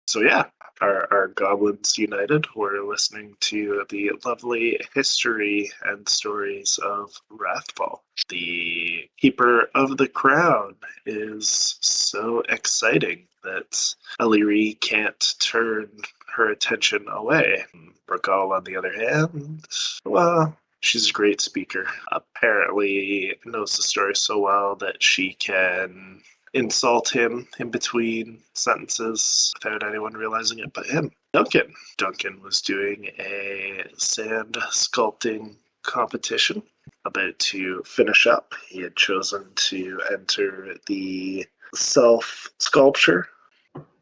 So yeah, our goblins united. We're listening to the lovely history and stories of Wrathfall. The Keeper of the Crown is so exciting that Ellery can't turn her attention away. Burgal, on the other hand, well, she's a great speaker. Apparently knows the story so well that she can insult him in between sentences without anyone realizing it but him. Duncan. Duncan was doing a sand sculpting competition about to finish up. He had chosen to enter the self-sculpture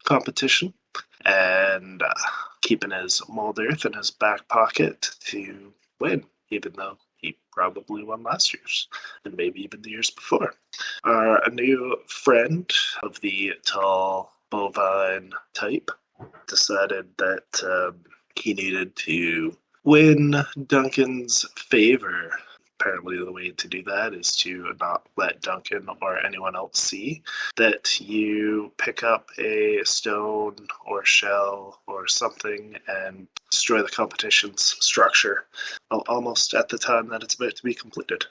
competition and keeping his mold earth in his back pocket to win, even though he probably won last year's and maybe even the years before. A new friend of the tall bovine type decided that he needed to win Duncan's favor. Apparently the way to do that is to not let Duncan or anyone else see that you pick up a stone or shell or something and destroy the competition's structure almost at the time that it's about to be completed.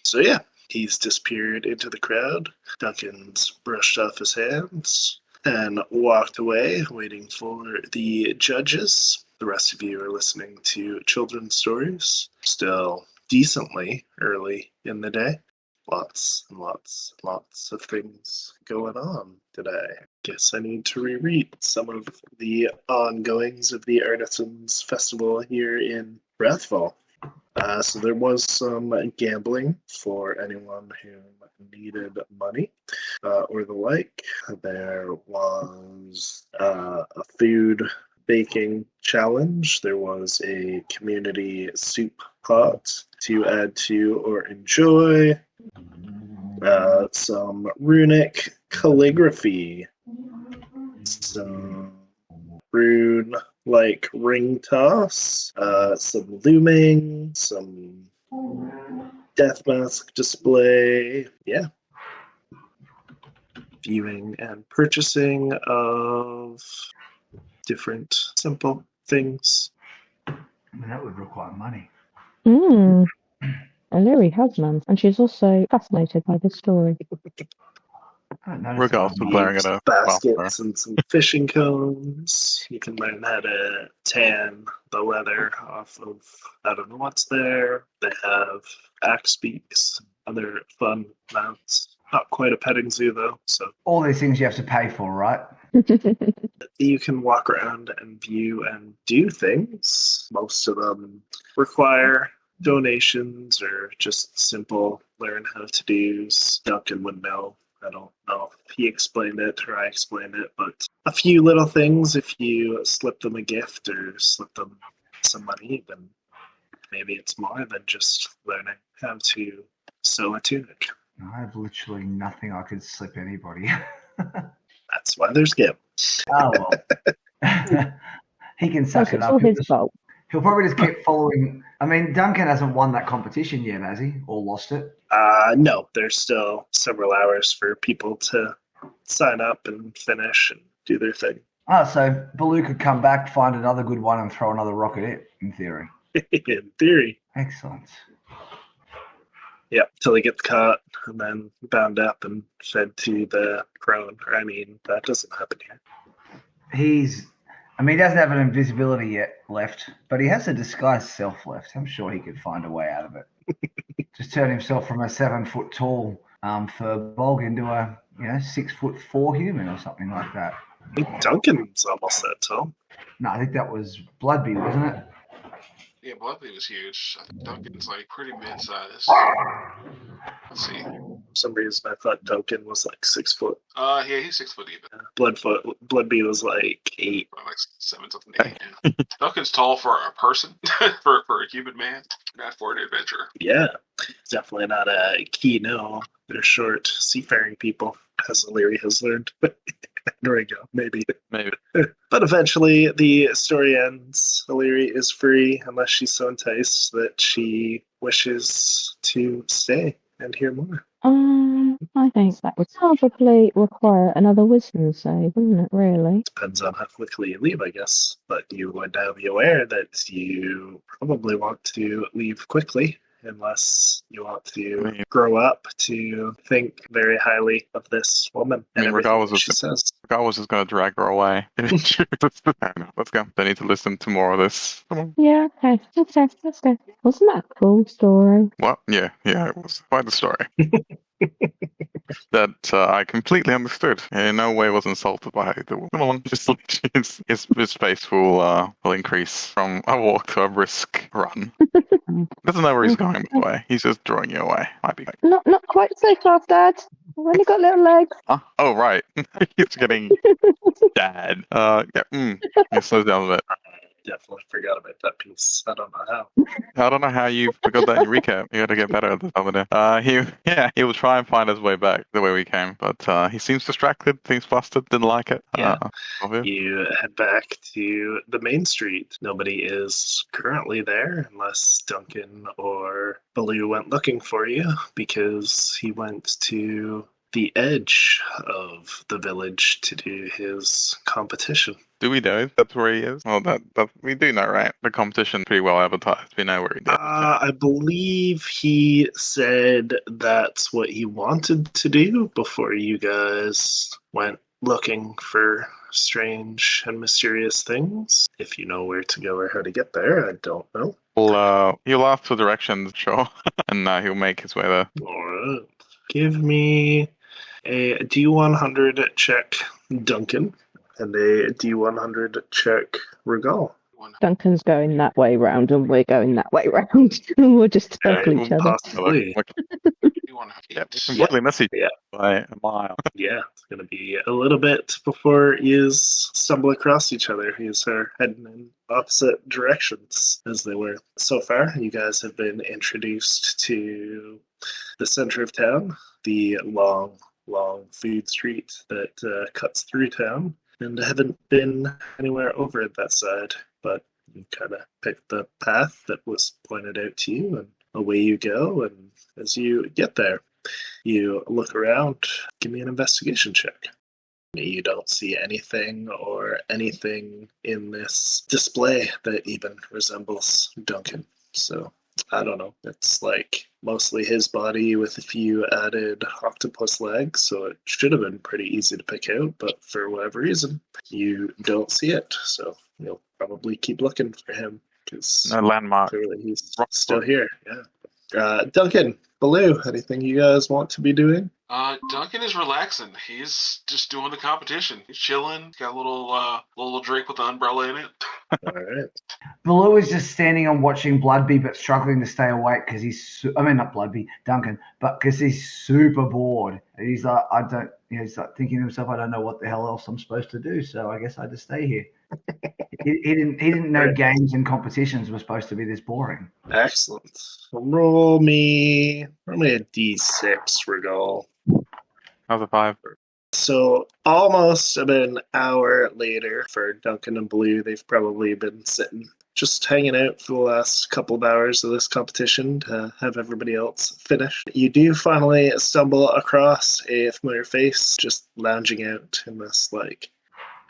So yeah, he's disappeared into the crowd. Duncan's brushed off his hands and walked away, waiting for the judges. The rest of you are listening to children's stories, still decently early in the day. Lots and lots of things going on today. Guess I need to reread some of the ongoings of the Artisans Festival here in Wrathfall. So there was some gambling for anyone who needed money or the like. There was a food baking challenge. There was a community soup pot to add to or enjoy. Some runic calligraphy. Some rune like ring toss, some looming, some death mask display, yeah. Viewing and purchasing of different simple things. I mean, that would require money. Ellery has none, and she's also fascinated by this story. We're also glaring at a baskets and some fishing cones. You can learn how to tan the leather off of, I don't know what's there. They have axe beaks, other fun mounts. Not quite a petting zoo though, so. All these things you have to pay for, right? You can walk around and view and do things. Most of them require donations or just simple learn how to do's. Duncan would know. I don't know if he explained it or I explained it, but a few little things, if you slip them a gift or slip them some money, then maybe it's more than just learning how to sew a tunic. I have literally nothing I could slip anybody. That's why there's Gib. Oh, well. He can suck it It's up. all his fault. He'll probably just keep following. I mean, Duncan hasn't won that competition yet, has he? Or lost it? No, there's still several hours for people to sign up and finish and do their thing. So Baloo could come back, find another good one, and throw another rock at it, in theory. In theory. Excellent. Yeah, till he gets caught and then bound up and fed to the crone. I mean, that doesn't happen here. He doesn't have an invisibility yet left, but he has a disguised self left. I'm sure he could find a way out of it. Just turn himself from a 7 foot tall furbog into a 6'4" human or something like that. I think Duncan's almost that tall. No, I think that was Bloodby, wasn't it? Yeah, Bloodby was huge. I think Duncan's like pretty mid-sized. Let's see. some reason I thought Duncan was like 6 foot. Yeah, he's 6 foot even. Bloodbee was like 8. Like 7 something 8. Yeah. Duncan's tall for a person, for a human man, not for an adventurer. Yeah, definitely not a Kino. They're short seafaring people, as O'Leary has learned. There we go, maybe. But eventually the story ends. O'Leary is free unless she's so enticed that she wishes to stay and hear more. I think that would probably require another wisdom save, wouldn't it, really? Depends on how quickly you leave, I guess. But you would now be aware that you probably want to leave quickly, unless you want to grow up to think very highly of this woman. I mean, regardless of she says. Regardless is going to drag her away. Let's go. They need to listen to more of this. Come on. Yeah, okay, let's go. Wasn't that a cool story? Well, yeah, it was quite the story. That I completely understood. In no way was insulted by it. Come along, just his pace will increase from a walk to a brisk run. Doesn't know where he's going, by the way. He's just drawing you away. Might be. Not quite so fast, Dad. I've only got little legs. Oh, right. He's getting dad. He slows down a bit. Definitely forgot about that piece. I don't know how. I don't know how you forgot that in your recap. You got to get better at this over there. He will try and find his way back the way we came, but he seems distracted, seems flustered, didn't like it. Yeah. You head back to the main street. Nobody is currently there unless Duncan or Baloo went looking for you, because he went to the edge of the village to do his competition. Do we know that's where he is? Well, that we do know, right? The competition pretty well advertised. We know where he is. I believe he said that's what he wanted to do before you guys went looking for strange and mysterious things. If you know where to go or how to get there, I don't know. Well, he'll ask for directions, sure, and he'll make his way there. All right. Give me a D100 check, Duncan, and a D100 check, Regal. Duncan's going that way round, and we're going that way round. We'll just circle each other. Possibly. Completely messy by a mile. Yeah, it's going to be a little bit before you stumble across each other. You are heading in opposite directions as they were. So far, you guys have been introduced to the center of town, the long food street that cuts through town, and haven't been anywhere over at that side, but you kind of picked the path that was pointed out to you, and away you go. And as you get there, you look around. Give me an investigation check. You don't see anything in this display that even resembles Duncan. So I don't know. It's like mostly his body with a few added octopus legs, so it should have been pretty easy to pick out, but for whatever reason, you don't see it. So you'll probably keep looking for him, because no landmark. Clearly he's still here. Yeah. Duncan, Baloo, anything you guys want to be doing? Duncan is relaxing. He's just doing the competition. He's chilling. Got a little drink with the umbrella in it. All right. Baloo is just standing and watching Bloodbee, but struggling to stay awake because not Bloodbee, Duncan, but because he's super bored. And he's like, he's like thinking to himself, I don't know what the hell else I'm supposed to do, so I guess I just stay here. He didn't know games and competitions were supposed to be this boring. Excellent. Roll me a D6, Regal. How's a 5? So almost about an hour later for Duncan and Blue, they've probably been sitting, just hanging out for the last couple of hours of this competition to have everybody else finish. You do finally stumble across a familiar face just lounging out in this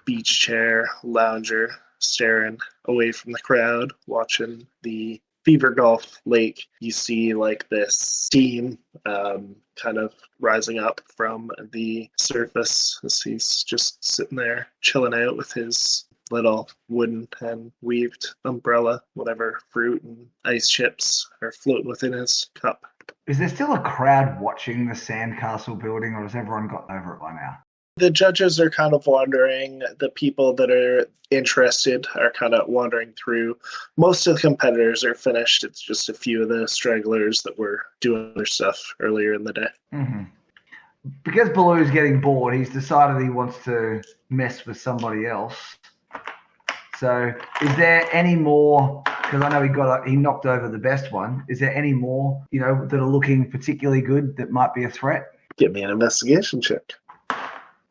beach chair lounger, staring away from the crowd, watching the Beaver Gulf Lake. You see this steam kind of rising up from the surface as he's just sitting there chilling out with his little wooden and weaved umbrella. Whatever fruit and ice chips are floating within his cup. Is there still a crowd watching the sandcastle building, or has everyone gotten over it by now? The judges are kind of wandering. The people that are interested are kind of wandering through. Most of the competitors are finished. It's just a few of the stragglers that were doing their stuff earlier in the day. Mm-hmm. Because Baloo's getting bored, he's decided he wants to mess with somebody else. So is there any more, because I know he knocked over the best one, is there any more, that are looking particularly good that might be a threat? Give me an investigation check.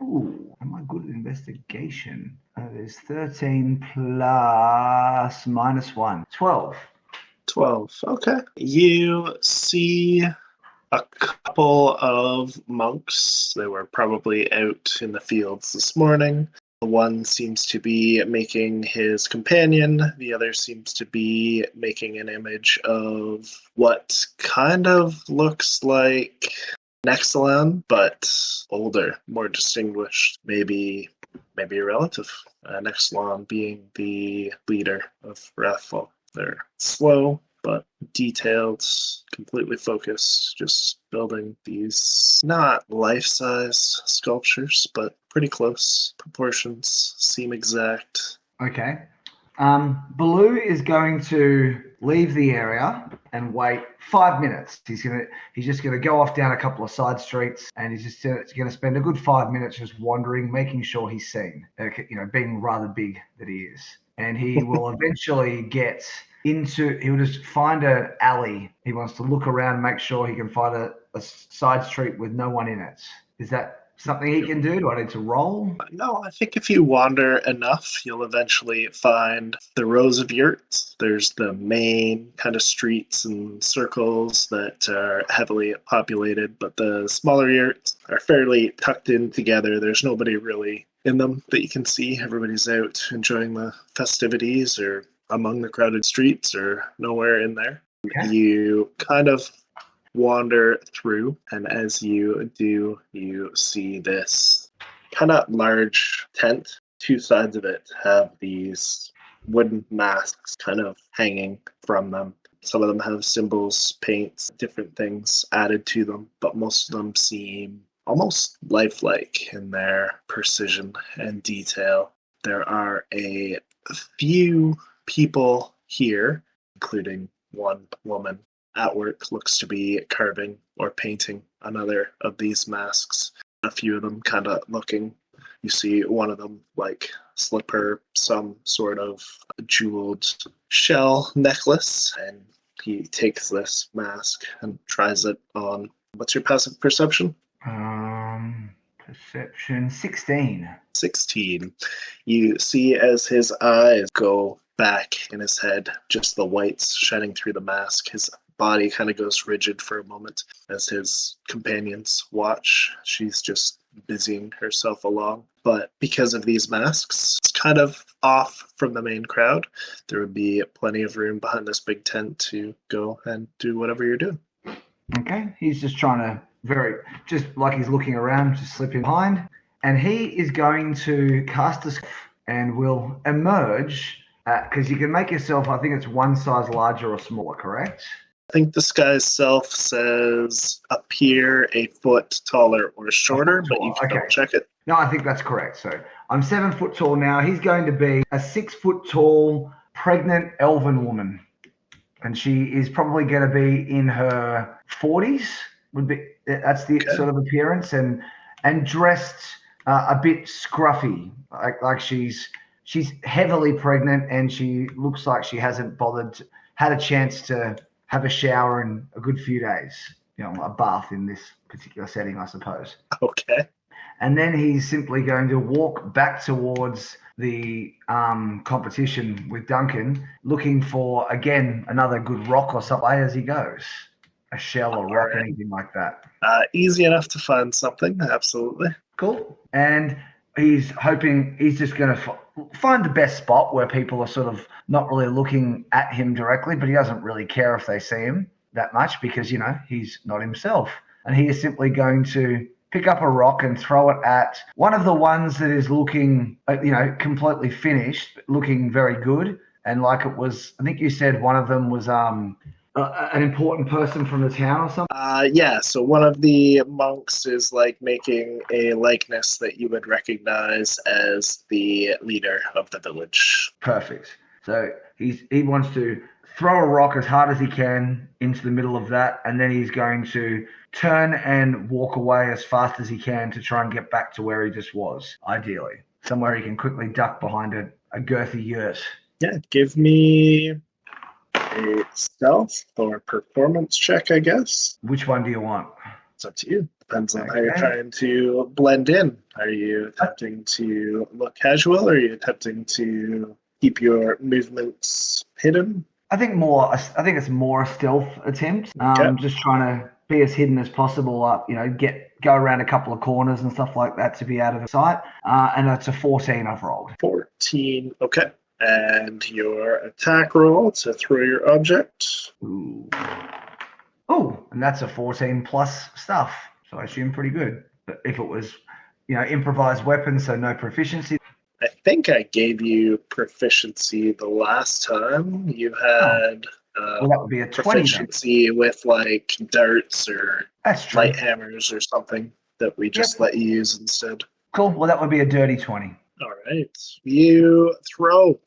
Ooh, am I good at investigation? There's 13 plus -1. 12. 12. Okay. You see a couple of monks. They were probably out in the fields this morning. One seems to be making his companion. The other seems to be making an image of what kind of looks like Nexalan, but older, more distinguished. Maybe a relative. Nexalan being the leader of Wrathfall. They're slow, but detailed, completely focused, just building these not life-size sculptures, but pretty close. Proportions seem exact. Okay. Baloo is going to leave the area and wait 5 minutes. He's just gonna go off down a couple of side streets, and he's just gonna spend a good 5 minutes just wandering, making sure he's seen. Being rather big that he is, and he will eventually get into. He'll just find an alley. He wants to look around, make sure he can find a side street with no one in it. Is that something he can do? Do I need to roll? No, I think if you wander enough, you'll eventually find the rows of yurts. There's the main kind of streets and circles that are heavily populated, but the smaller yurts are fairly tucked in together. There's nobody really in them that you can see. Everybody's out enjoying the festivities or among the crowded streets or nowhere in there. Okay. You kind of wander through, and as you do, you see this kind of large tent. Two sides of it have these wooden masks kind of hanging from them. Some of them have symbols, paints, different things added to them, but most of them seem almost lifelike in their precision and detail. There are a few people here, including one woman at work, looks to be carving or painting another of these masks. A few of them kind of looking. You see one of them slip her some sort of jeweled shell necklace, and he takes this mask and tries it on. What's your passive perception? Perception 16. 16. You see as his eyes go back in his head, just the whites shining through the mask. His body kind of goes rigid for a moment as his companions watch. She's just busying herself along. But because of these masks, it's kind of off from the main crowd. There would be plenty of room behind this big tent to go and do whatever you're doing. Okay, he's just trying to just like he's looking around, just slip in behind. And he is going to cast a spell and will emerge, because you can make yourself, I think it's one size larger or smaller, correct? I think this guy's self says appear a foot taller or shorter, but you can double check it. No, I think that's correct. So I'm 7 foot tall now. He's going to be a 6 foot tall pregnant elven woman. And she is probably going to be in her 40s. That's the sort of appearance, and dressed a bit scruffy, like she's heavily pregnant, and she looks like she hasn't had a chance to have a shower in a good few days. A bath in this particular setting, I suppose. Okay. And then he's simply going to walk back towards the competition with Duncan, looking for, again, another good rock or something as he goes. A shell or rock, anything like that. Easy enough to find something, absolutely. Cool. And he's hoping he's just going to find the best spot where people are sort of not really looking at him directly, but he doesn't really care if they see him that much because, he's not himself. And he is simply going to pick up a rock and throw it at one of the ones that is looking, completely finished, looking very good. And like it was, I think you said one of them was An important person from the town or something? Yeah, so one of the monks is like making a likeness that you would recognize as the leader of the village. Perfect. So he wants to throw a rock as hard as he can into the middle of that, and then he's going to turn and walk away as fast as he can to try and get back to where he just was, ideally. Somewhere he can quickly duck behind a girthy yurt. Yeah, give me a stealth or performance check, I guess. Which one do you want? It's up to you. Depends on how you're Okay. trying to blend in. Are you attempting to look casual, or are you attempting to keep your movements hidden? I think it's more a stealth attempt. Okay. Just trying to be as hidden as possible. Go around a couple of corners and stuff like that to be out of the sight. And it's a 14 I've rolled. 14. Okay. And your attack roll to throw your object. Ooh, and that's a 14 plus stuff. So I assume pretty good. But if it was, improvised weapons, so no proficiency. I think I gave you proficiency the last time. You had Well, that would be a 20 then. proficiency with like darts or That's true. light hammers or something that we just let you use instead. Cool. Well, that would be a dirty 20. All right. You throw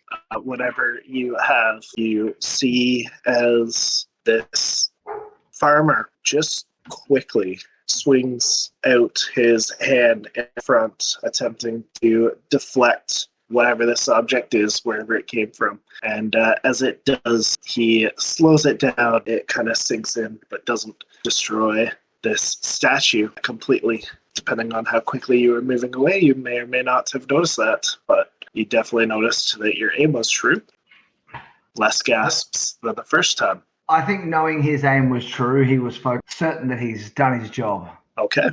whatever you have. You see as this farmer just quickly swings out his hand in front, attempting to deflect whatever this object is, wherever it came from. And as it does, he slows it down. It kind of sinks in, but doesn't destroy this statue completely. Depending on how quickly you were moving away, you may or may not have noticed that, but you definitely noticed that your aim was true. Less gasps than the first time. I think knowing his aim was true, he was certain that he's done his job. Okay.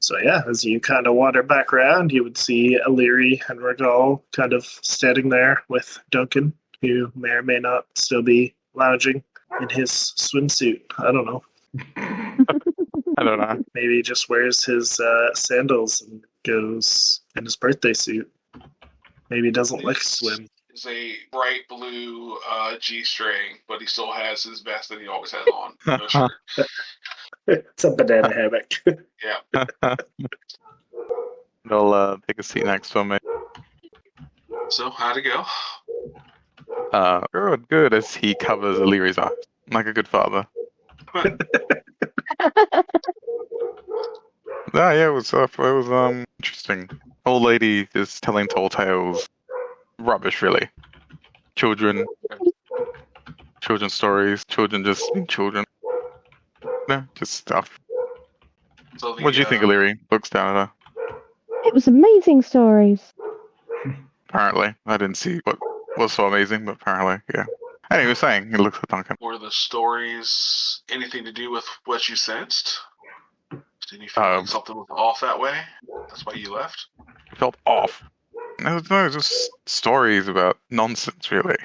So yeah, as you kind of wander back around, you would see Illyri and Regal kind of standing there with Duncan, who may or may not still be lounging in his swimsuit. I don't know. I don't know. Maybe he just wears his sandals and goes in his birthday suit. Maybe he doesn't like to swim. It's a bright blue G-string, but he still has his vest that he always has on. No shirt. It's a banana hammock. Yeah. They'll take a seat next to me. So, how'd it go? Good, as he covers Illyri's eyes, like a good father. Yeah, it was interesting. Old lady just telling tall tales. Rubbish, really. Children's stories. Children just being children. No, just stuff. So What do you think, Illyri? Looks down at her. It was amazing stories. Apparently, I didn't see what was so amazing, but apparently, yeah. Anyway, he was saying he looks at Duncan. Were the stories anything to do with what you sensed? Did you feel like something was off that way? That's why you left? It felt off. No, it was just stories about nonsense, really.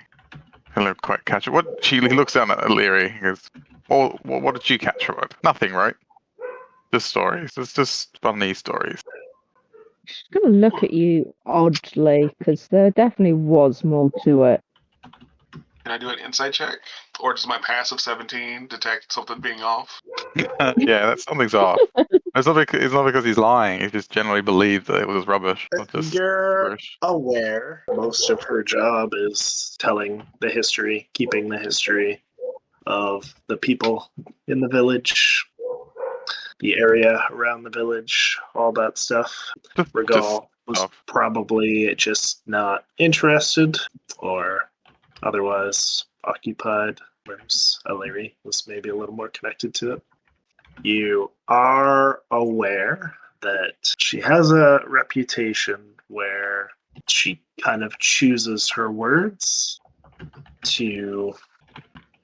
I don't quite catch it. He looks down at Illyri and goes, well, what did you catch from it? Nothing, right? Just stories. It's just funny stories. I'm going to look at you oddly, because there definitely was more to it. Can I do an insight check? Or does my passive 17 detect something being off? Yeah, something's off. It's not because he's lying. He just generally believed that it was rubbish. You're rubbish. aware most of her job is telling the history, keeping the history of the people in the village, the area around the village, all that stuff. Regal was probably just not interested or otherwise occupied, whereas Illyri was maybe a little more connected to it. You are aware that she has a reputation where she kind of chooses her words to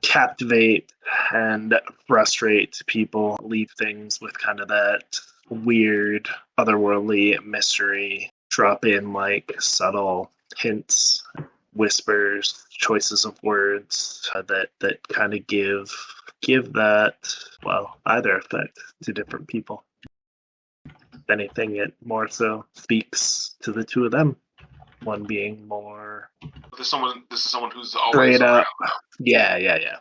captivate and frustrate people, leave things with kind of that weird, otherworldly mystery, drop in like subtle hints, whispers, choices of words that kind of give that, well, either effect to different people. If anything, it more so speaks to the two of them. One being more This is someone who's always straight up. around. Yeah.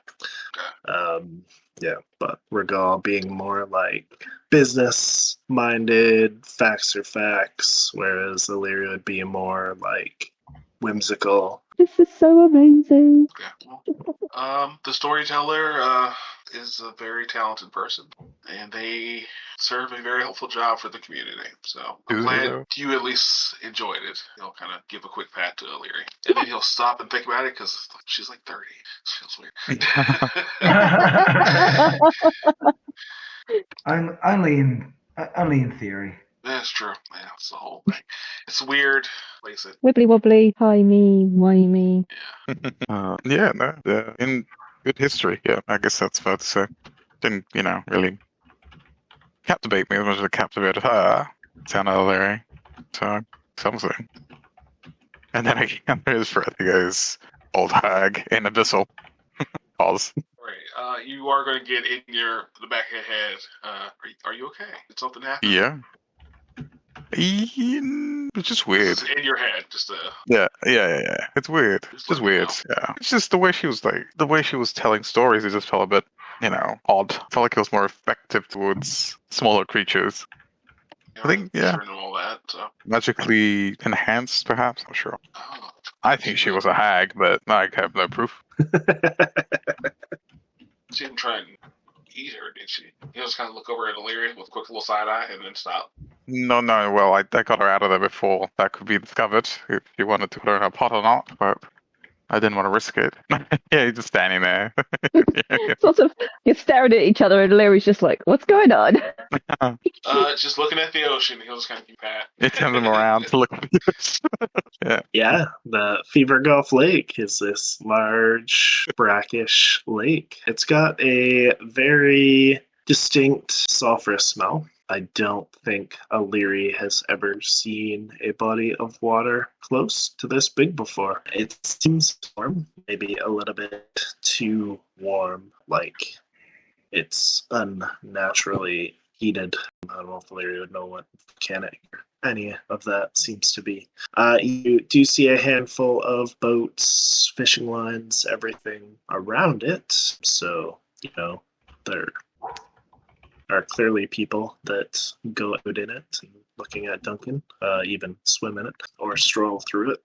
Yeah, but Regal being more like business-minded, facts are facts, whereas Illyria would be more like whimsical. This is so amazing. Okay. Well, the storyteller is a very talented person, and they serve a very helpful job for the community. So I'm glad you at least enjoyed it. He'll kind of give a quick pat to Illyria, and then he'll stop and think about it because she's like 30. It feels weird. Only in theory. That's true. Yeah, it's the whole thing. It's weird. Like I said. Wibbly wobbly, high-me, why-me. Yeah. No, in good history. Yeah, I guess that's fair to say. Didn't, really captivate me as much as it captivated her. Sounded Larry. So, something. And then again, there's Fred who goes, old hag in Abyssal. Pause. Right. You are going to get in the back of your head. Are you okay? Did something happen? Yeah. It's just weird. Just in your head, Yeah. It's weird. It's just weird. Yeah. It's just the way she was telling stories. It just felt a bit, odd. I felt like it was more effective towards smaller creatures. I think, and all that. So. Magically enhanced, perhaps. I'm sure. Oh. I think she was a hag, but I have no proof. She didn't try and eat her, did she? You just kind of look over at Illyria with a quick little side eye and then stop. No. Well, I got her out of there before that could be discovered. If you wanted to put her in a pot or not, but I didn't want to risk it. Yeah, you're just standing there. Sort of, you're staring at each other, and Larry's just like, "What's going on?" Just looking at the ocean. He'll just kind of keep pat. It turns him around to look at the ocean. Yeah, the Fever Gulf Lake is this large, brackish lake. It's got a very distinct sulfurous smell. I don't think Illyria has ever seen a body of water close to this big before. It seems warm, maybe a little bit too warm, like it's unnaturally heated. I don't know if Illyria would know what volcanic or any of that seems to be. You do see a handful of boats, fishing lines, everything around it. So, there are clearly people that go out in it and looking at Duncan, even swim in it or stroll through it.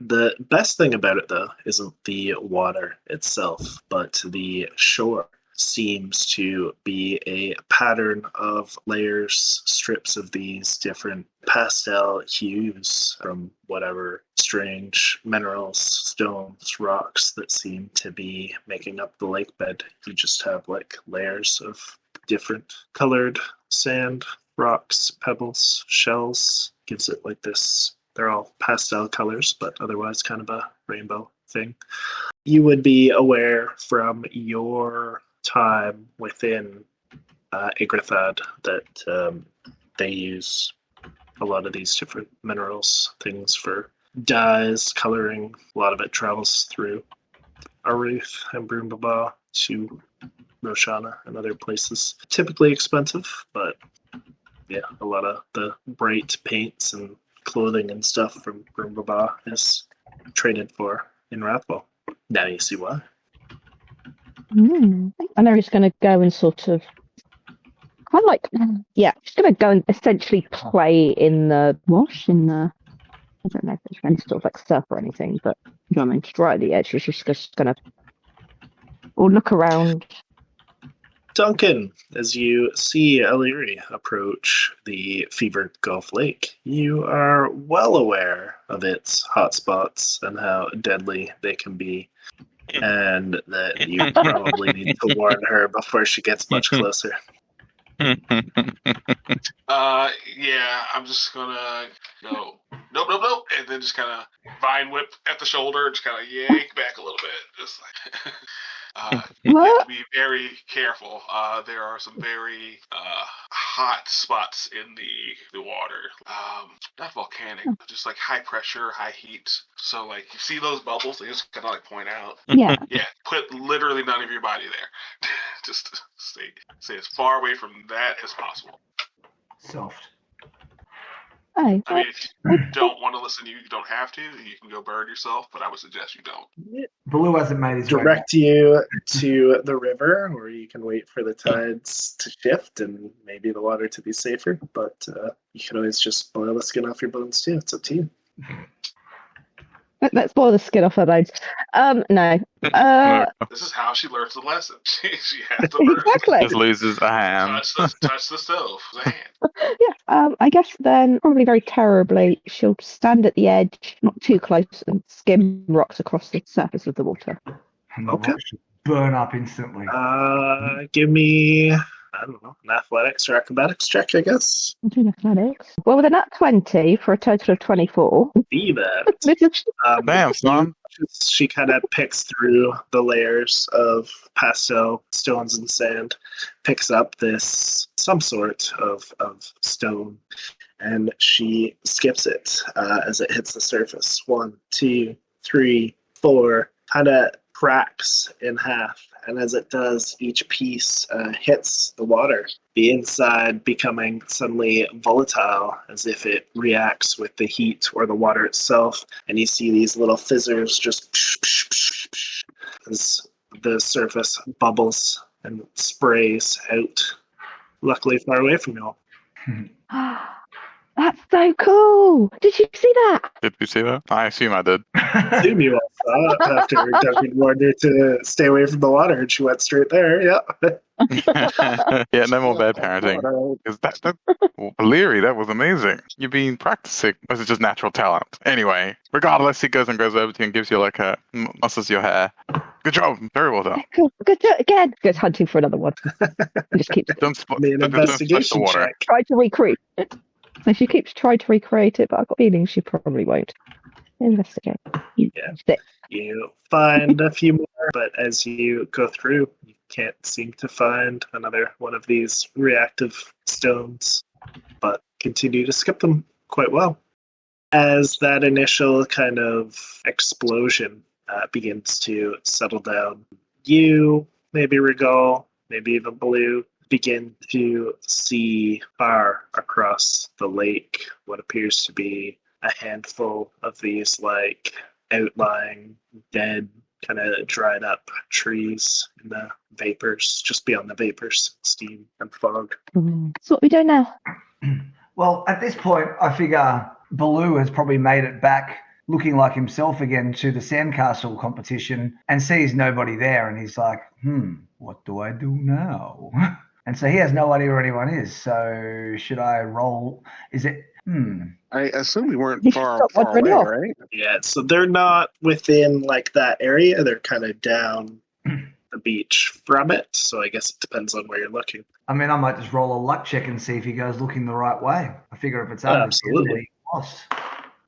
The best thing about it, though, isn't the water itself, but the shore seems to be a pattern of layers, strips of these different pastel hues from whatever strange minerals, stones, rocks that seem to be making up the lake bed. You just have like layers of different colored sand, rocks, pebbles, shells. Gives it like this. They're all pastel colors, but otherwise kind of a rainbow thing. You would be aware from your time within Yggdrathad that they use a lot of these different minerals, things for dyes, coloring. A lot of it travels through Aruth and Broombaba to Roshana and other places. Typically expensive, but yeah, a lot of the bright paints and clothing and stuff from Broombaba is traded for in Rathball. Now you see why. And they're just going to go and sort of, kind of like, just going to go and essentially play in the wash, I don't know if it's any sort of like surf or anything, but just right at the edge. She's just going to, or look around. Duncan, as you see Illyria approach the Fever Gulf Lake, you are well aware of its hotspots and how deadly they can be, and that you probably need to warn her before she gets much closer. I'm just gonna go, nope, and then just kind of vine whip at the shoulder, just kind of yank back a little bit, just like. You have to be very careful. There are some very hot spots in the water. Not volcanic, but just like high pressure, high heat. So like you see those bubbles, they just kind of like point out. Yeah. Yeah. Put literally none of your body there. Just stay as far away from that as possible. Soft. Oh, I mean, if you don't want to listen, you don't have to. You can go bird yourself, but I would suggest you don't. Baloo hasn't made his way back. Direct you to the river, or you can wait for the tides to shift and maybe the water to be safer. But you can always just boil the skin off your bones too. It's up to you. let's boil the skin off her bones. No. This is how she learns the lesson. She has to learn. Exactly. Just loses a hand. Touch the stove with a hand. Yeah. I guess then, probably very terribly, she'll stand at the edge, not too close, and skim rocks across the surface of the water. And the Okay. rock should burn up instantly. Give me, I don't know, an athletics or acrobatics check, I guess. Doing athletics. Well, with a nat 20 for a total of 24. Be that. Damn, son. She kind of picks through the layers of pastel stones and sand, picks up some sort of stone, and she skips it as it hits the surface. 1, 2, 3, 4, kind of cracks in half, and as it does, each piece hits the water, the inside becoming suddenly volatile as if it reacts with the heat or the water itself, and you see these little fizzers just as the surface bubbles and sprays out, luckily far away from you all. That's so cool! Did you see that? Did you see that? I assume I did. Assume you all saw it after Duncan warned her to stay away from the water, and she went straight there. Yeah. Yeah, no more bad parenting. Because that Leary, that was amazing. You've been practicing. Or is it just natural talent? Anyway, regardless, he goes over to you and gives you like muscles your hair. Good job. Very well done. Cool. Good job again. Goes hunting for another one. Just keeps Don't Me an don't splash the investigation water. check. trying to recreate it. So she keeps trying to recreate it, but I've got a feeling she probably won't. Investigate. Yeah. 6. You find a few more, but as you go through, you can't seem to find another one of these reactive stones, but continue to skip them quite well. As that initial kind of explosion begins to settle down, you, maybe Regal, maybe even Blue, begin to see far across the lake what appears to be a handful of these like outlying dead kind of dried up trees in the vapors, just beyond the vapors, steam and fog. That's what we do now. Well, at this point, I figure Baloo has probably made it back looking like himself again to the sandcastle competition and sees nobody there, and he's like, what do I do now? And so he has no idea where anyone is. So should I roll? Is it? I assume we weren't You far should stop away, wandering right? Yeah, so they're not within like that area. They're kind of down the beach from it. So I guess it depends on where you're looking. I mean, I might just roll a luck check and see if he goes looking the right way. I figure if it's under, Absolutely. he's lost.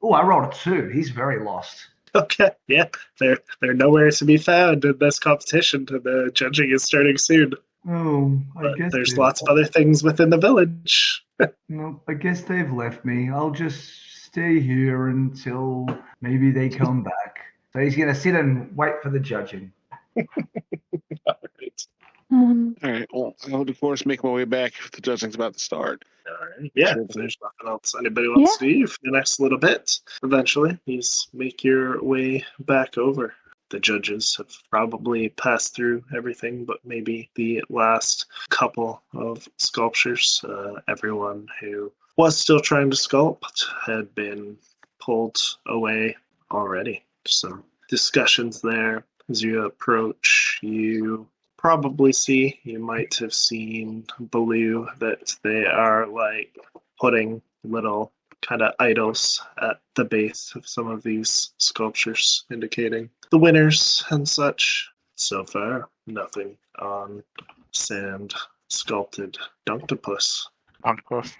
Oh, I rolled a 2. He's very lost. Okay, yeah, they're nowhere to be found in this competition. The judging is starting soon. Oh, I But guess there's lots of other things within the village. No, I guess they've left me. I'll just stay here until maybe they come back. So he's going to sit and wait for the judging. Alright. All right. Well, I would, of course, make my way back if the judging's about to start. Alright. Yeah, if there's nothing else anybody wants to do for the next little bit, eventually you just make your way back over. The judges have probably passed through everything but maybe the last couple of sculptures. Everyone who was still trying to sculpt had been pulled away already. Some discussions there. As you approach, you probably see, you might have seen Baloo, that they are like putting little kind of idols at the base of some of these sculptures, indicating the winners and such. So far, nothing on sand sculpted Dunktopus. Octopus.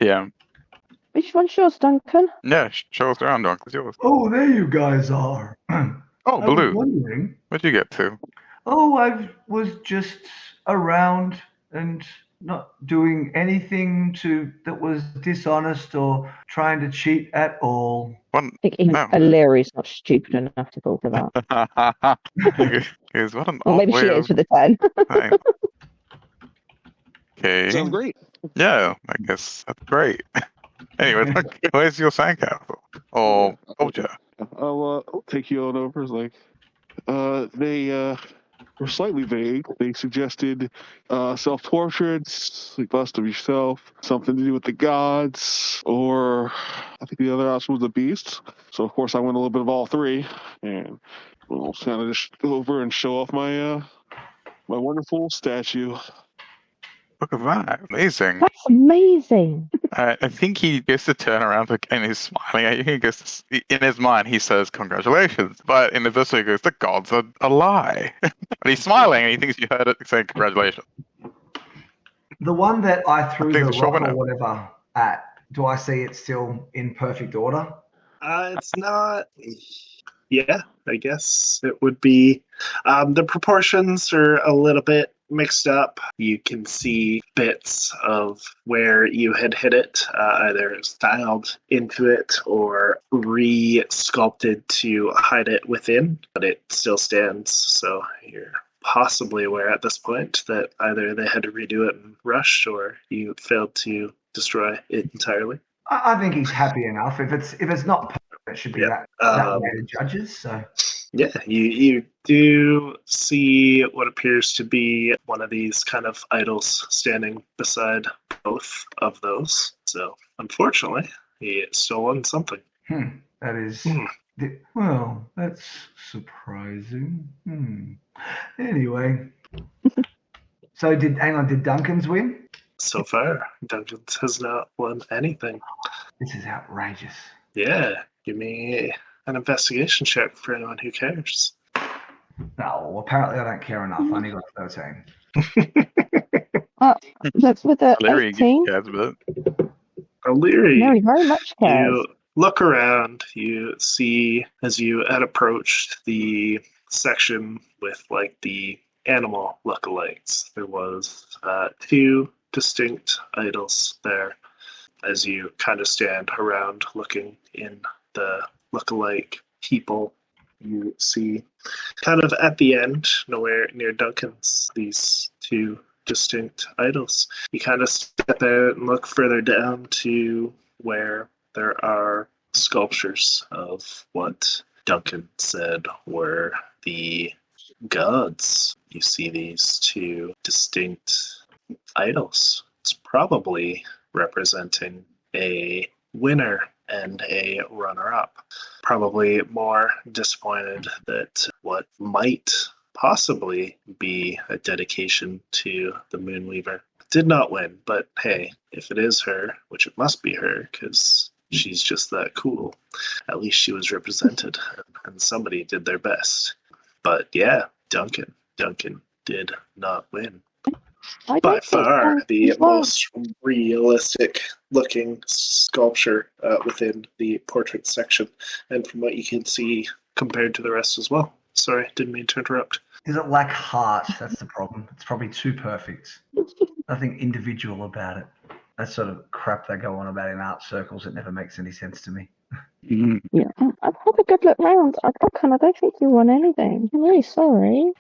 Yeah. Which one's yours, Duncan? Yeah, show us around, Doc. It's yours. Oh, there you guys are. Oh, I was Baloo. wondering. What'd you get to? Oh, I was just around and not doing anything that was dishonest or trying to cheat at all. What? I think even No. Larry's not stupid enough to fall for that. Because what an Or odd maybe way she of is for the 10. saying. Okay. Sounds great. Yeah, I guess that's great. Anyway, where's your sandcastle? Or culture? I'll take you on over. It's like, they were slightly vague. They suggested self-portraits, like bust of yourself, something to do with the gods, or I think the other option was the beasts. So of course I went a little bit of all three, and we'll kind of just go over and show off my my wonderful statue. Look at that. Amazing. That's amazing. I think he gets to turn around and he's smiling at you. He goes, in his mind, he says, congratulations. But in the visual, he goes, the gods are a lie. But he's smiling and he thinks you heard it saying congratulations. The one that I threw I think the it's rock showing or it. whatever at, do I see it still in perfect order? It's not. Yeah, I guess it would be. The proportions are a little bit mixed up. You can see bits of where you had hit it, either styled into it or re-sculpted to hide it within, but it still stands. So you're possibly aware at this point that either they had to redo it in rush or you failed to destroy it entirely. I think he's happy enough. If it's not perfect, it should be that way to judges. So yeah, you do see what appears to be one of these kind of idols standing beside both of those. So unfortunately, he still won something. That is well, that's surprising. Anyway, so did Duncan's win? So far, Dungeons has not won anything. This is outrageous. Yeah, give me an investigation check for anyone who cares. No, well, apparently I don't care enough. I only got 13. That's with the Larry 18. cares about it. O'Leary, Very, very much cares. you look around, you see as you had approached the section with like the animal lookalikes, there was two distinct idols there. As you kind of stand around looking in the lookalike people, you see kind of at the end, nowhere near Duncan's, these two distinct idols. You kind of step out and look further down to where there are sculptures of what Duncan said were the gods. You see these two distinct idols. It's probably representing a winner and a runner-up. Probably more disappointed that what might possibly be a dedication to the Moonweaver did not win. But hey, if it is her, which it must be her, because she's just that cool, at least she was represented and somebody did their best. But yeah, Duncan did not win. By far the most realistic looking sculpture within the portrait section, and from what you can see compared to the rest as well. Sorry, didn't mean to interrupt. Does it lack heart? That's the problem. It's probably too perfect. Nothing individual about it. That sort of crap they go on about in art circles. It never makes any sense to me. Yeah, I've had a good look round. I don't think you won anything. I'm really sorry.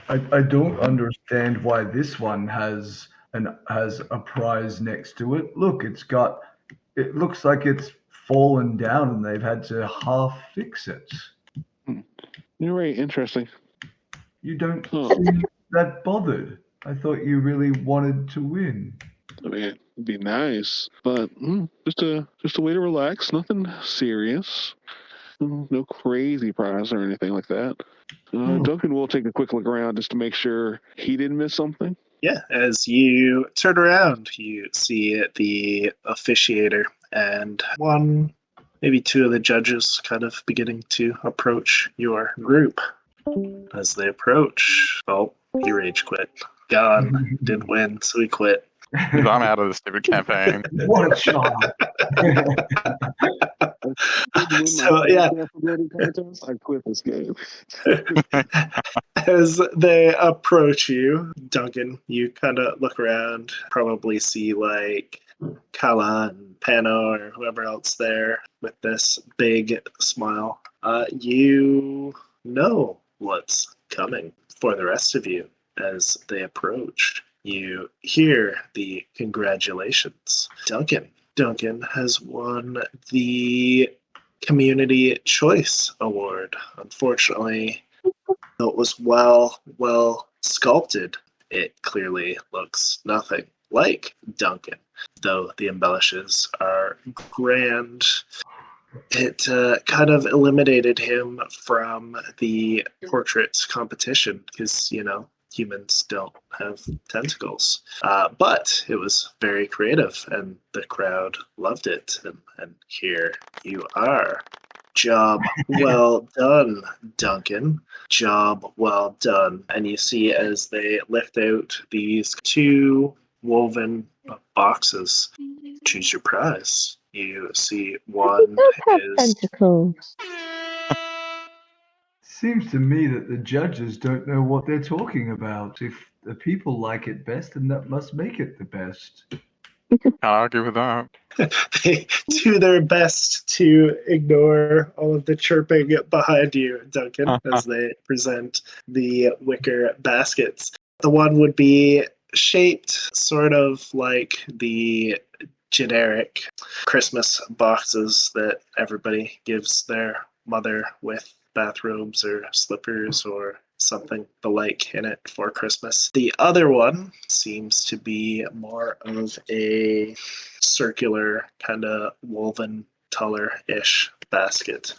I don't understand why this one has a prize next to it. Look, it looks like it's fallen down and they've had to half fix it. You're right. Interesting. You don't seem that bothered. I thought you really wanted to win. I mean, it'd be nice, but just a way to relax. Nothing serious. No crazy prize or anything like that. Duncan will take a quick look around just to make sure he didn't miss something. Yeah, as you turn around, you see the officiator and one, maybe two of the judges kind of beginning to approach your group. As they approach, well, he rage quit. Gone, didn't win, so he quit. I'm out of the stupid campaign. What a child. So, yeah. I quit this game. As they approach you, Duncan, you kind of look around, probably see like Kala and Pano or whoever else there with this big smile. You know what's coming for the rest of you as they approach. You hear the congratulations. Duncan, Duncan has won the Community Choice Award. Unfortunately, though it was well sculpted, it clearly looks nothing like Duncan. Though the embellishes are grand, it kind of eliminated him from the portrait competition because, humans don't have tentacles. But it was very creative, and the crowd loved it. And here you are. Job well done, Duncan. Job well done. And you see as they lift out these 2 woven boxes, choose your prize. You see one Don't have is... tentacles. Seems to me that the judges don't know what they're talking about. If the people like it best, then that must make it the best. Can't argue with that. They do their best to ignore all of the chirping behind you, Duncan, as they present the wicker baskets. The one would be shaped sort of like the generic Christmas boxes that everybody gives their mother with bathrobes or slippers or something the like in it for Christmas. The other one seems to be more of a circular kind of woven taller-ish basket.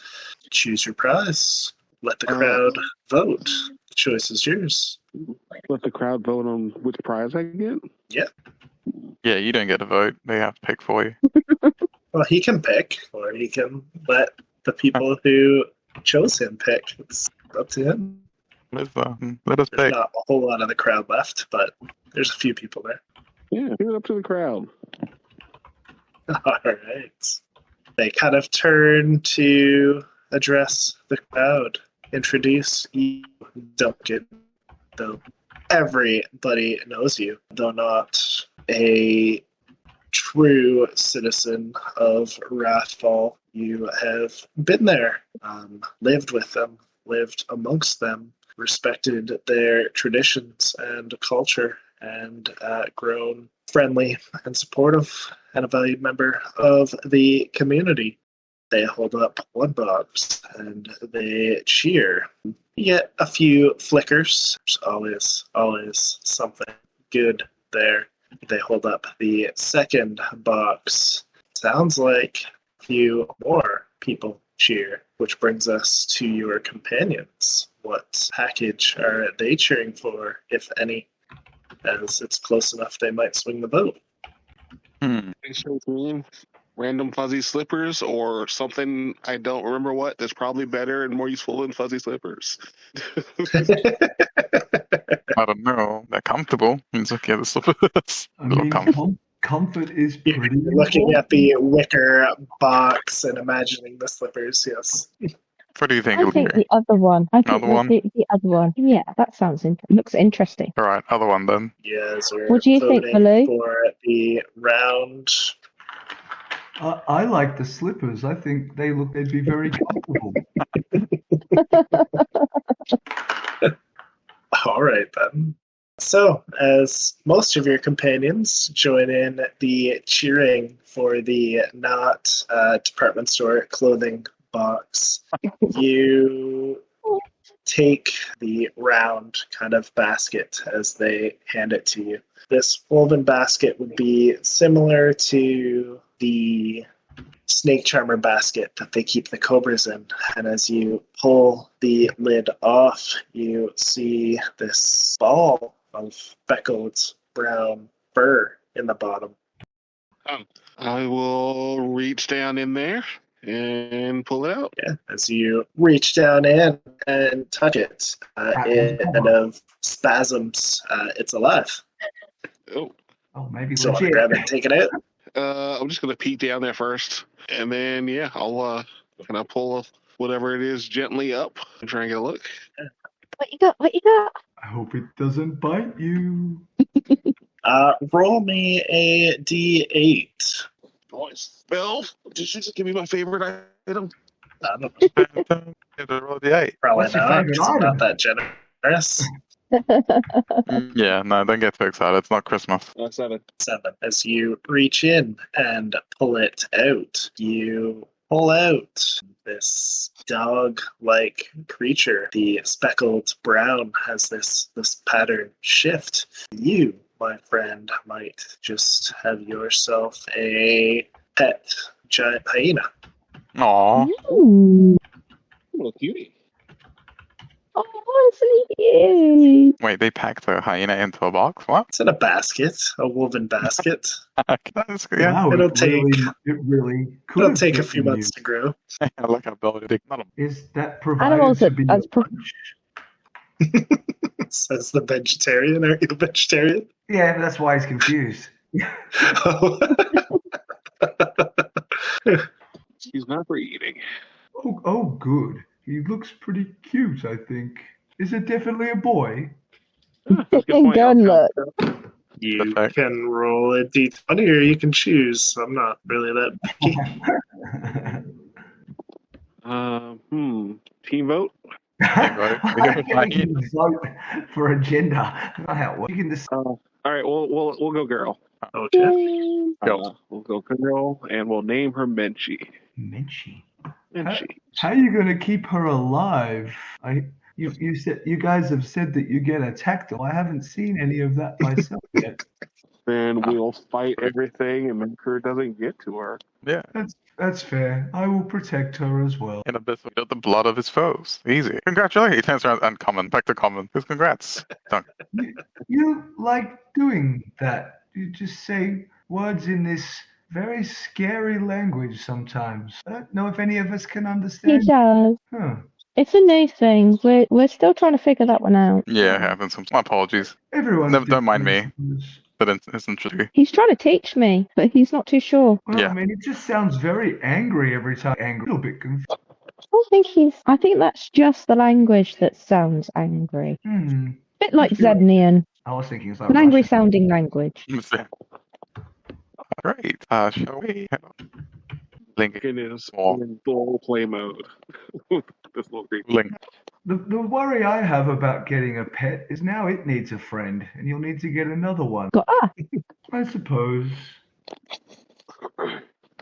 Choose your prize. Let the crowd vote. The choice is yours. Let the crowd vote on which prize I get? Yeah, you don't get a vote. They have to pick for you. Well, he can pick, or he can let the people who chose him pick. It's up to him. Let us There's pick. not a whole lot of the crowd left, but there's a few people there. Yeah, give it up to the crowd. All right. They kind of turn to address the crowd, introduce you, Duncan, though everybody knows you, though not a true citizen of Wrathfall. You have been there, lived with them, lived amongst them, respected their traditions and culture, and grown friendly and supportive and a valued member of the community. They hold up one box and they cheer. You get a few flickers. There's always something good there. They hold up the second box. Sounds like a few more people cheer, which brings us to your companions. What package are they cheering for, if any? As it's close enough, they might swing the vote. Random fuzzy slippers or something I don't remember what that's probably better and more useful than fuzzy slippers. I don't know. They're comfortable. It's okay, the slippers. I mean, comfort is pretty You're looking at the wicker box and imagining the slippers, yes. What do you think? I think the other one. I think Another one? the other one. Yeah, that sounds looks interesting. All right, other one then. Yes, we're What do you think, voting Baloo? for the round. I like the slippers. I think they'd be very comfortable. All right, then. So, as most of your companions join in the cheering for the not department store clothing box, you take the round kind of basket as they hand it to you. This woven basket would be similar to the snake charmer basket that they keep the cobras in. And as you pull the lid off, you see this ball of speckled brown fur in the bottom. I will reach down in there and pull it out. Yeah, as you reach down in and touch it, instead of spasms, it's alive. Oh, maybe So legit. grab it and take it out. I'm just gonna peek down there first, and then I'll kind of pull whatever it is gently up and try and get a look. What you got? What you got? I hope it doesn't bite you. Roll me a D8. Nice. Bill, did you just give me my favorite item? I don't know. Roll the 8. Probably What's your not, favorite 'cause I'm item? not that generous. Yeah, no, don't get too excited. It's not Christmas. 7. 7. As you reach in and pull it out, you pull out this dog-like creature. The speckled brown has this pattern shift. You, my friend, might just have yourself a pet giant hyena. Aw. Ooh. Little cutie. Oh, isn't he cute? Wait, they packed a hyena into a box? What? It's in a basket, a woven basket. That's good. Yeah, Wow, It'll it really could It'll have take a bitten few you. months to grow. I like how Belvadere. Not a Is that provided Animals to be as your lunch? Says the vegetarian. Are you a vegetarian? Yeah, that's why he's confused. Oh. He's not for eating. Oh, good. He looks pretty cute, I think. Is it definitely a boy? That's a good point. Good look. You Perfect. can roll a d20 or you can choose. I'm not really that picky. Team vote? I think you can vote for a gender. That's not how it works. You can decide. All right, we'll go girl. Okay. We'll go girl, and we'll name her Menchi. Menchi. Menchi. How are you going to keep her alive? You said you guys have said that you get attacked. I haven't seen any of that myself yet. Then we'll fight everything and make sure it doesn't get to her. Yeah. That's fair. I will protect her as well. In a bit of the blood of his foes. Easy. Congratulations. He turns around and common. Back to common. Just congrats. Dunk. You like doing that. You just say words in this very scary language sometimes. I don't know if any of us can He understand. does. Huh. It's a new thing. We're still trying to figure that one out. Yeah, it happens. My apologies. Everyone. No, don't mind me. But it's interesting. He's trying to teach me, but he's not too sure. Well, Yeah. I mean, it just sounds very angry every time. Angry. A little bit confused. I think that's just the language that sounds angry. Bit like Zednian. I was thinking it's like An angry Russian. sounding language. Great. Shall we? Lincoln is in full play mode. This little creepy. Link. The worry I have about getting a pet is now it needs a friend, and you'll need to get another one. I suppose. I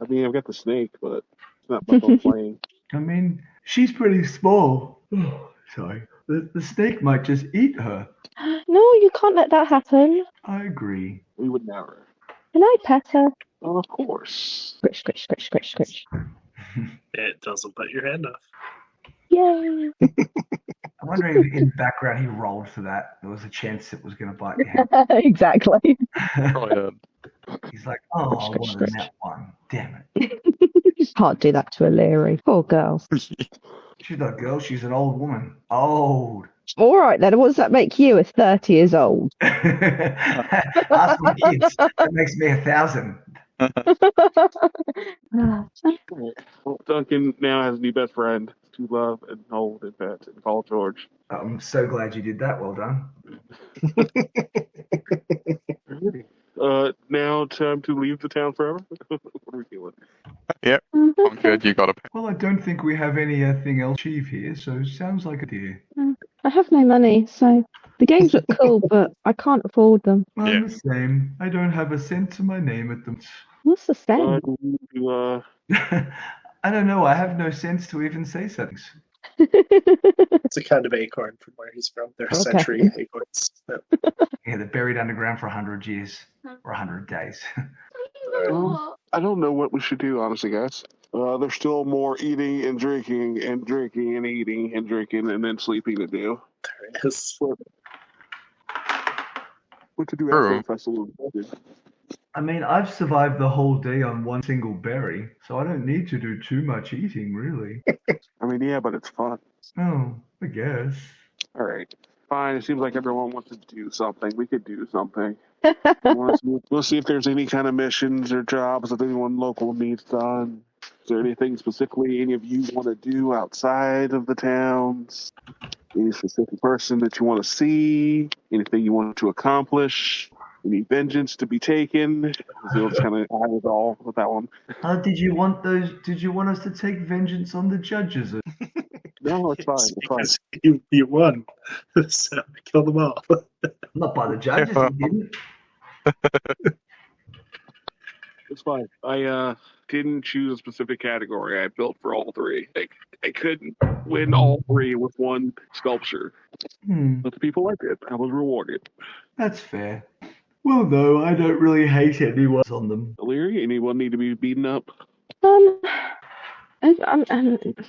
mean, I've got the snake, but it's not much on playing. I mean, she's pretty small. Oh, sorry. The snake might just eat her. No, you can't let that happen. I agree. We would never. Can I pet her? Oh, of course. Scritch, scritch, scritch, scritch, scritch. It doesn't put your hand off. Yay. I'm wondering if in the background he rolled for that. There was a chance it was going to bite your hand. Exactly. He's like, oh, I wanted that one. Damn it. Can't do that to a Leary. Poor girl. She's not a girl, she's an old woman. Old. All right then, what does that make you? 30 years old. Ask my kids. That makes me 1,000. Well, Duncan now has a new best friend to love and hold and pet and call George. I'm so glad you did that. Well done. Now time to leave the town forever? What are we doing? Yep. I'm good. You got it. Well, I don't think we have anything else to achieve here, so sounds like a deal. I have no money, so the games look cool, but I can't afford them. I'm the same. I don't have a cent to my name at them. What's the same? I don't know. I have no sense to even say something. It's a kind of acorn from where he's from. They're century acorns. Yeah, they're buried underground for 100 years or 100 days. I don't know what we should do, honestly, guys. There's still more eating and drinking and drinking and eating and drinking and then sleeping to do. There is. What to do after the festival? I mean, I've survived the whole day on one single berry, so I don't need to do too much eating, really. I mean, yeah, but it's fun. Oh, I guess. All right. Fine. It seems like everyone wants to do something. We could do something. We'll see if there's any kind of missions or jobs that anyone local needs done. Is there anything specifically any of you want to do outside of the towns? Any specific person that you want to see? Anything you want to accomplish? Any vengeance to be taken? So it's kind of eyeball with that one. Did you want us to take vengeance on the judges? No, it's fine. It's It's fine. because you won. So kill them all. Not by the judges, he didn't. It's fine. I didn't choose a specific category. I built for all three. I couldn't win all three with one sculpture, but the people liked it. I was rewarded. That's fair. Well, no, I don't really hate anyone on them. Illyria, anyone need to be beaten up?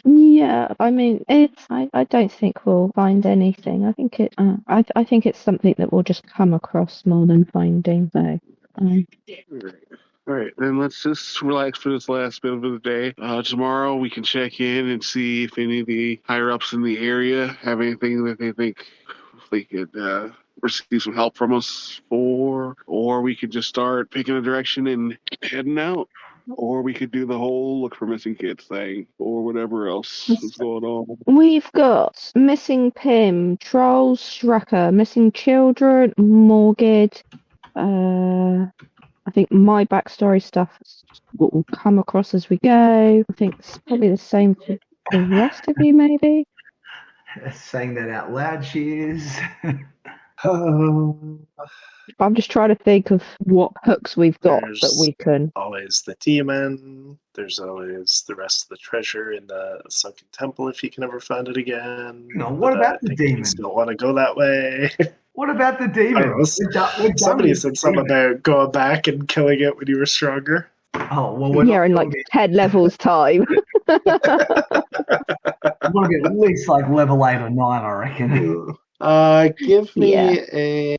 Yeah, I mean, I don't think we'll find anything. I think I think it's something that we'll just come across more than finding. So, All right, then let's just relax for this last bit of the day. Tomorrow we can check in and see if any of the higher ups in the area have anything that they think they could receive some help from us for, or we could just start picking a direction and heading out. Or we could do the whole look for missing kids thing, or whatever else is going on. we've got missing Pim, trolls, Shrekka, missing children, Morgid. I think my backstory stuff is what will come across as we go. I think it's probably the same for the rest of you, maybe. Saying that out loud, she is. I'm just trying to think of what hooks we've got There's that we can. always the demon. There's always the rest of the treasure in the sunken temple if you can ever find it again. No, what But about I the think demon? you don't want to go that way. What about the I demon? don't know. Somebody said something about going back and killing it when you were stronger. Oh, well, we're Yeah, not in like 10 levels time. we're going to be at least like level 8 or 9, I reckon. Give me Yeah.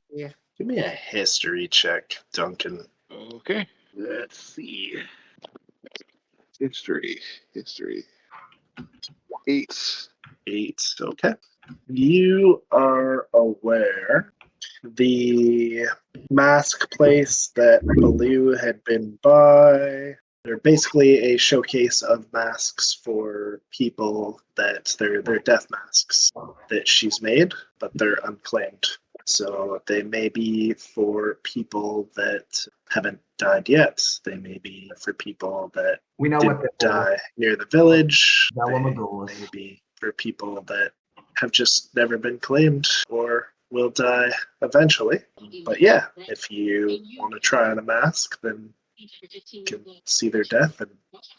a history check, Duncan. Okay, let's see. History. 8. 8. Okay. You are aware the mask place that Baloo had been by. They're basically a showcase of masks for people that they're death masks that she's made, but they're unclaimed. So they may be for people that haven't died yet. They may be for people that We know what didn't they're die near the village. That one They goes. may be for people that have just never been claimed or will die eventually. But yeah, if you want to try on a mask, then you can see their death, and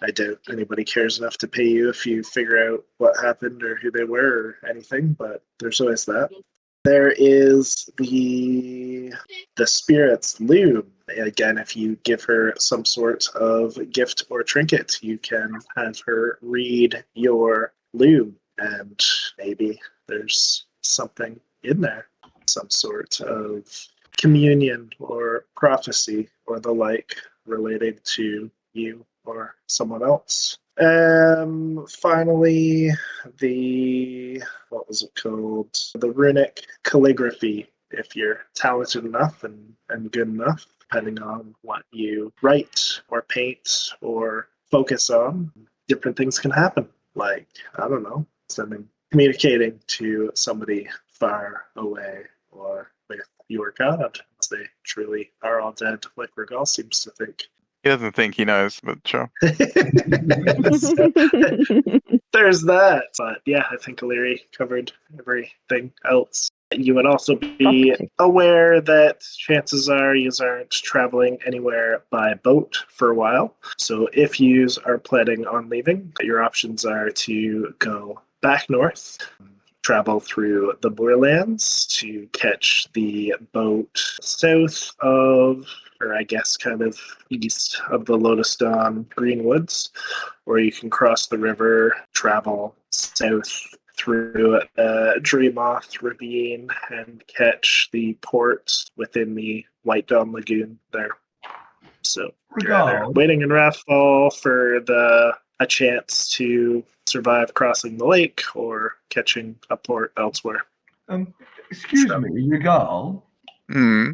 I doubt anybody cares enough to pay you if you figure out what happened or who they were or anything, but there's always that. There is the spirit's loom. Again, if you give her some sort of gift or trinket, you can have her read your loom, and maybe there's something in there, some sort of communion or prophecy or the like related to you or someone else. Finally, what was it called? The runic calligraphy. If you're talented enough and good enough, depending on what you write or paint or focus on, different things can happen. Like, I don't know, communicating to somebody far away or with your god, as they truly are all dead, like Regal seems to think. He doesn't think he knows, but sure. There's that. But yeah, I think Illyri covered everything else. You would also be aware that chances are you aren't traveling anywhere by boat for a while. So if you are planning on leaving, your options are to go back north, travel through the Moorlands to catch the boat south of, or I guess kind of east of the Lotus Dawn Greenwoods, or you can cross the river, travel south through Dreamoth Ravine and catch the port within the White Dawn Lagoon there. So you're either waiting in Wrathfall for a chance to survive crossing the lake or catching a port elsewhere. Excuse me, Regal. Hmm.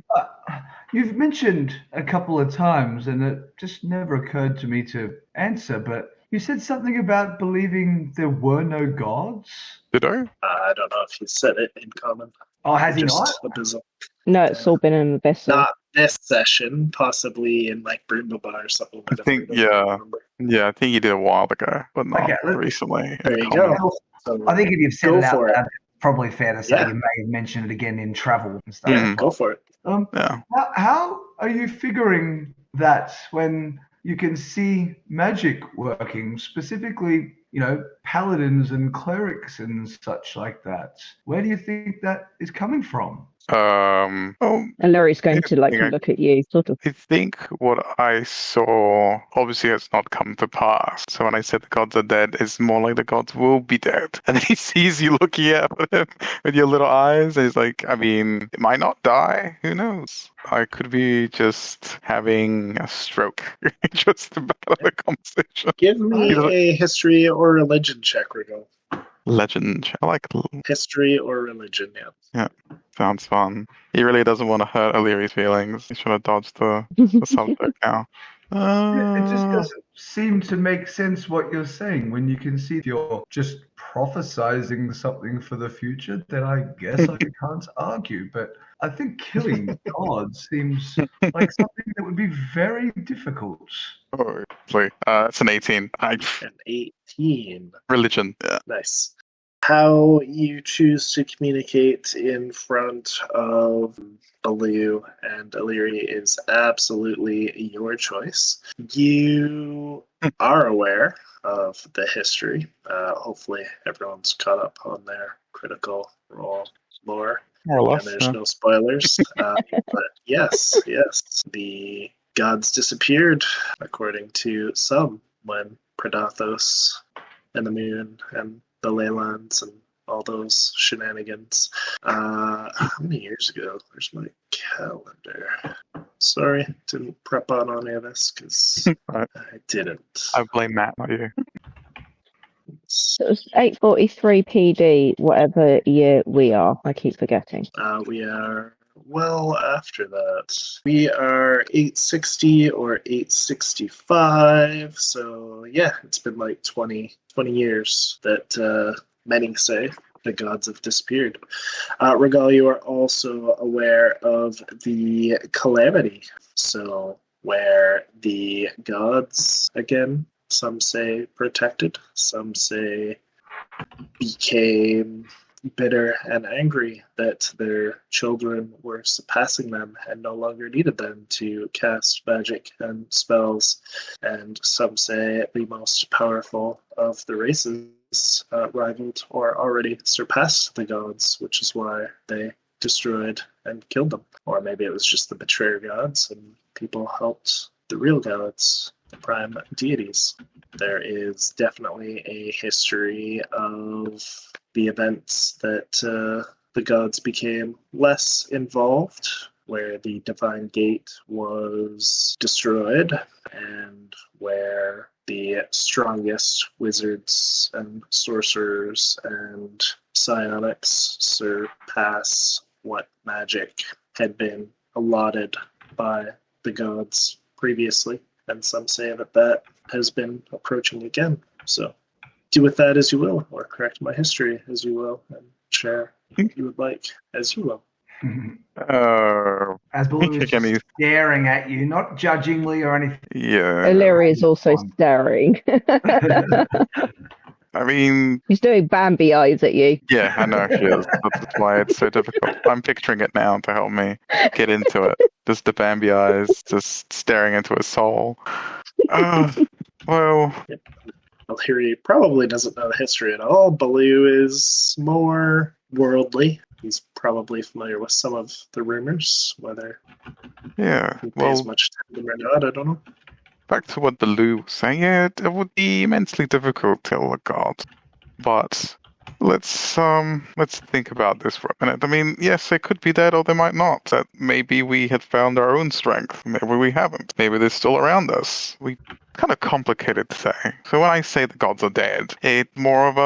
You've mentioned a couple of times, and it just never occurred to me to answer, but you said something about believing there were no gods? Did I? I don't know if he said it in common. Oh, has he Just not? Abyssal. No, it's all been in the vessel. Not this session, possibly in like Brindleba or something. I think, yeah. Yeah, I think he did a while ago, but not recently. There you go. So I think if you've said go it out for it. loud, probably fair to say Yeah. you may have mentioned it again in travel and stuff. Yeah, go for it. Yeah. How are you figuring that when you can see magic working, specifically, paladins and clerics and such like that? Where do you think that is coming from? And Larry's going to look at you, sort of. I think what I saw obviously has not come to pass. So when I said the gods are dead, it's more like the gods will be dead. And then he sees you looking at him with your little eyes, and he's like, I mean, it might not die. Who knows? I could be just having a stroke just about the conversation. Give me a history or religion check, Rigo. Legend. I like history or religion, yeah. Sounds fun. He really doesn't want to hurt O'Leary's feelings. He's trying to dodge the subject now. It just doesn't seem to make sense what you're saying. When you can see you're just prophesizing something for the future, then I guess I can't argue. But I think killing gods seems like something that would be very difficult. Oh, it's an 18. An 18. Religion. Yeah. Nice. How you choose to communicate in front of Baloo and O'Leary is absolutely your choice. You are aware of the history. Hopefully everyone's caught up on their Critical Role lore. More or less, and there's no spoilers. But yes, the gods disappeared, according to some, when Predathos and the moon and the Leylands and all those shenanigans. How many years ago? Where's my calendar? Sorry, didn't prep on any of this because I didn't. I blame Matt, not you. So it was 843 PD, whatever year we are. I keep forgetting. We are well after that. We are 860 or 865. So yeah, it's been like 20 years that many say the gods have disappeared. Regal, you are also aware of the calamity. So where the gods, again, some say protected, some say became bitter and angry that their children were surpassing them and no longer needed them to cast magic and spells. And some say the most powerful of the races rivaled or already surpassed the gods, which is why they destroyed and killed them. Or maybe it was just the betrayer gods and people helped the real gods, the prime deities. There is definitely a history of the events that the gods became less involved, where the Divine Gate was destroyed and where the strongest wizards and sorcerers and psionics surpass what magic had been allotted by the gods previously. And some say that has been approaching again. So do with that as you will, or correct my history as you will, and share what you would like as you will. As Baloo is staring at you, not judgingly or anything. Yeah. O'Leary is also staring. I mean... He's doing Bambi eyes at you. Yeah, I know she is. That's why it's so difficult. I'm picturing it now to help me get into it. Just the Bambi eyes, just staring into his soul. Well, he probably doesn't know the history at all. Baloo is more worldly. He's probably familiar with some of the rumors, whether he pays much attention or not, I don't know. Back to what Baloo was saying, yeah, it would be immensely difficult to kill a god. But let's think about this for a minute. I mean, yes, they could be dead or they might not. That maybe we had found our own strength. Maybe we haven't. Maybe they're still around us. Kind of complicated to say. So when I say the gods are dead, it's more of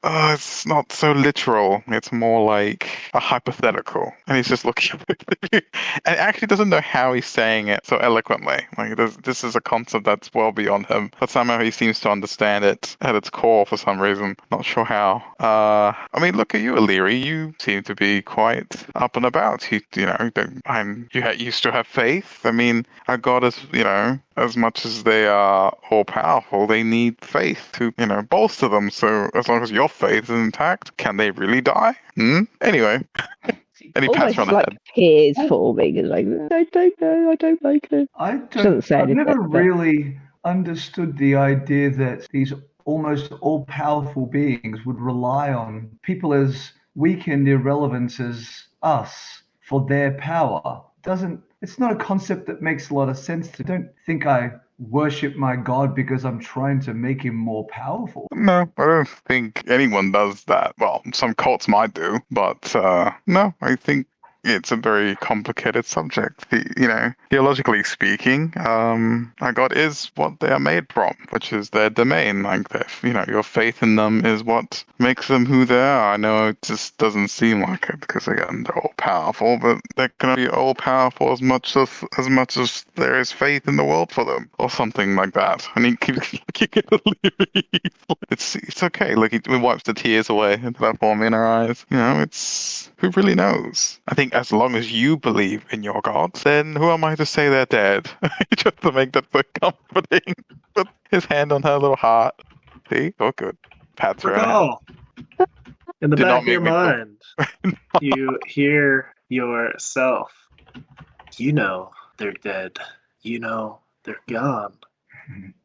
it's not so literal. It's more like a hypothetical. And he's just looking at it. And actually doesn't know how he's saying it so eloquently. Like this is a concept that's well beyond him. But somehow he seems to understand it at its core for some reason. Not sure how. I mean, look at you, O'Leary. You seem to be quite up and about. You still have faith. I mean, our god is, as much as they are all powerful, they need faith to, bolster them. So as long as your faith is intact, can they really die? Anyway. And he pats her on the head. Tears forming. It's like, I don't know, I don't like it. I've never really understood the idea that these almost all-powerful beings would rely on people as weak and irrelevant as us for their power. It's not a concept that makes a lot of sense. I don't think I worship my God because I'm trying to make him more powerful. No, I don't think anyone does that. Well, some cults might do, but no, I think it's a very complicated subject. Theologically speaking, our God is what they are made from, which is their domain. Like, your faith in them is what makes them who they are. I know it just doesn't seem like it because, again, they're all powerful, but they're going to be all powerful as much as there is faith in the world for them, or something like that. And he keeps looking at Olivia. It's okay. Look, he wipes the tears away that form in her eyes. Who really knows? I think as long as you believe in your God, then who am I to say they're dead? Just to make that so comforting. Put his hand on her little heart. See? Oh, good. Pats her. In the back of your mind, you hear yourself. You know they're dead. You know they're gone.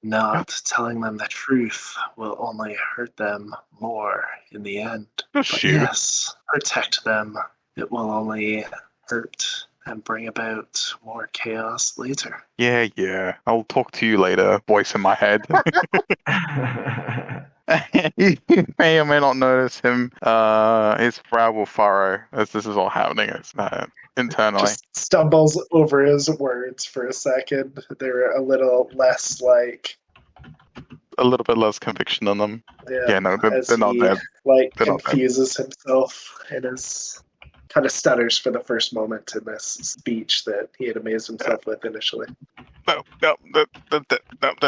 Not telling them the truth will only hurt them more in the end. But yes, protect them. It will only hurt and bring about more chaos later. Yeah. I'll talk to you later, voice in my head. You may or may not notice him. His brow will furrow as this is all happening internally. Just stumbles over his words for a second. They're a little less a little bit less conviction on them. Yeah, no, they're not dead. Confuses himself and kind of stutters for the first moment in this speech that he had amazed himself with initially. No, they're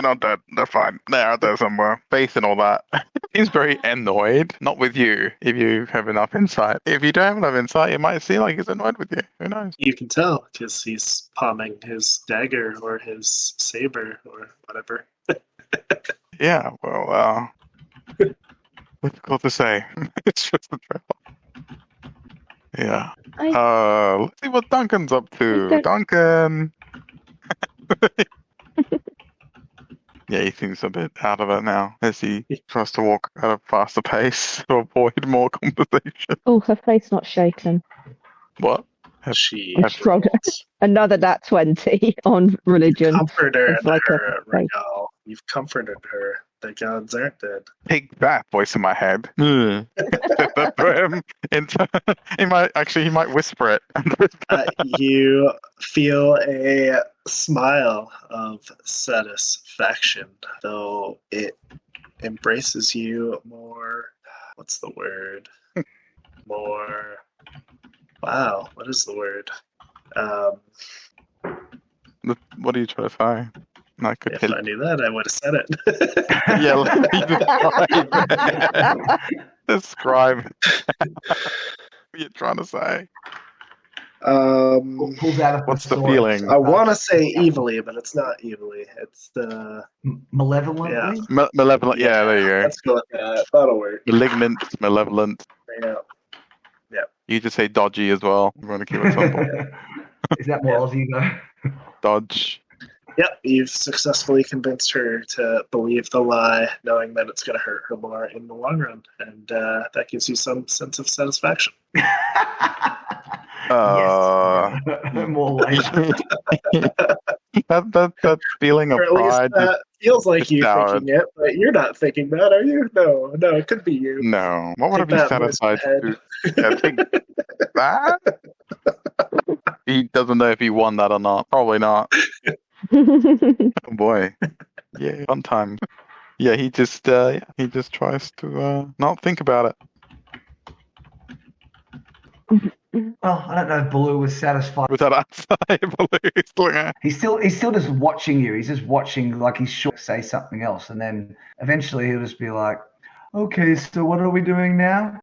not dead. They're fine. They're out there somewhere. Faith and all that. He's very annoyed. Not with you, if you have enough insight. If you don't have enough insight, it might seem like he's annoyed with you. Who knows? You can tell because he's palming his dagger or his saber or whatever. Yeah, well, difficult to say. It's just a trail. Yeah. Let's see what Duncan's up to. Duncan! Yeah, he seems a bit out of it now as he tries to walk at a faster pace to avoid more conversation. Oh, her face not shaken. What? Another nat 20 on religion. Comfort her in her regal. You've comforted her. The gods aren't dead. Take that, voice in my head. That for him. He might whisper it. You feel a smile of satisfaction, though it embraces you more. What's the word? More. Wow, what is the word? What are you trying to say? If I knew that, I would have said it. Yeah, let me describe. What are you trying to say? What's the feeling? I want to say evilly, but it's not evilly. It's malevolently. Yeah. Malevolent. Yeah, there you go. Let's go with that. That'll work. Malignant, malevolent. Yeah. You just say dodgy as well. You want to keep it simple. Is that more Aussie though? Dodge. Yep, you've successfully convinced her to believe the lie, knowing that it's going to hurt her more in the long run, and that gives you some sense of satisfaction. More like that feeling of pride. That feels like you thinking it, but you're not thinking that, are you? No, it could be you. No, what would I be satisfied to? Think that? He doesn't know if he won that or not. Probably not. Oh boy. Yeah, fun time. Yeah, he just tries to not think about it. Well, I don't know if Baloo was satisfied with that answer. He's still just watching you. He's just watching, like he's sure to say something else, and then eventually he'll just be like, "Okay, so what are we doing now?"